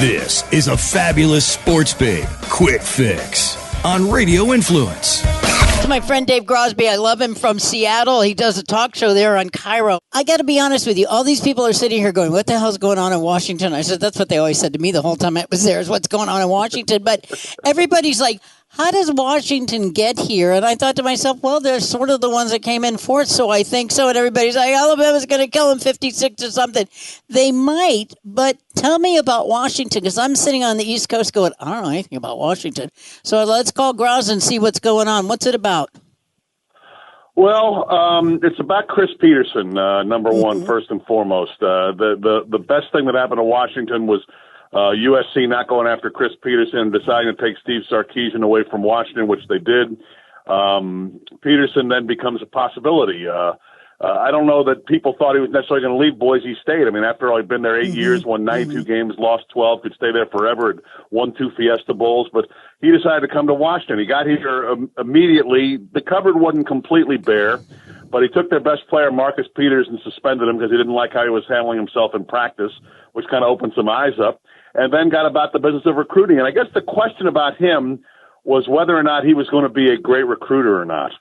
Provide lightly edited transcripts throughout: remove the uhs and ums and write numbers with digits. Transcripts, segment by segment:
This is a fabulous sports babe quick fix on Radio Influence. To my friend Dave Grosby, I love him from Seattle. He does a talk show there on KIRO. I got to be honest with you. All these people are sitting here going, what the hell's going on in Washington? I said, that's what they always said to me the whole time I was there, is what's going on in Washington. But everybody's like, how does Washington get here? And I thought to myself, well, they're sort of the ones that came in fourth, so I think so. And everybody's like, Alabama's going to kill them 56 or something. They might, but tell me about Washington, because I'm sitting on the East Coast going, I don't know anything about Washington. So let's call Gros and see what's going on. What's it about? Well, it's about Chris Peterson, number one, first and foremost. The best thing that happened to Washington was USC not going after Chris Peterson and deciding to take Steve Sarkisian away from Washington, which they did. Peterson then becomes a possibility. I don't know that people thought he was necessarily going to leave Boise State. I mean, after all, he'd been there 8 years, won 92 games, lost 12, could stay there forever, had won 2 Fiesta Bowls, but he decided to come to Washington. He got here immediately. The cupboard wasn't completely bare, but he took their best player, Marcus Peters, and suspended him because he didn't like how he was handling himself in practice, which kind of opened some eyes up, and then got about the business of recruiting. And I guess the question about him was whether or not he was going to be a great recruiter or not.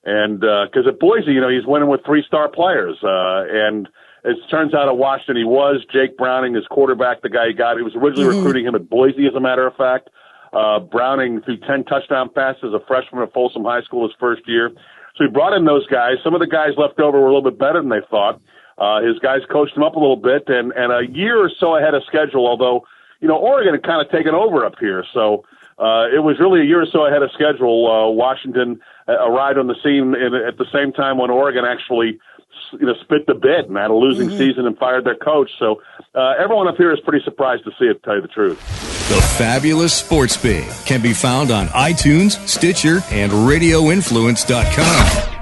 And because at Boise, he's winning with 3-star players. And it turns out at Washington he was. Jake Browning, his quarterback, the guy he got. He was originally recruiting him at Boise, as a matter of fact. Browning threw 10 touchdown passes as a freshman at Folsom High School his first year. So he brought in those guys. Some of the guys left over were a little bit better than they thought. His guys coached him up a little bit. And a year or so ahead of schedule, although, Oregon had kind of taken over up here. So it was really a year or so ahead of schedule. Washington arrived on the scene at the same time when Oregon actually, spit the bid and had a losing season and fired their coach. So everyone up here is pretty surprised to see it, to tell you the truth. The Fabulous Sports Babe can be found on iTunes, Stitcher, and RadioInfluence.com.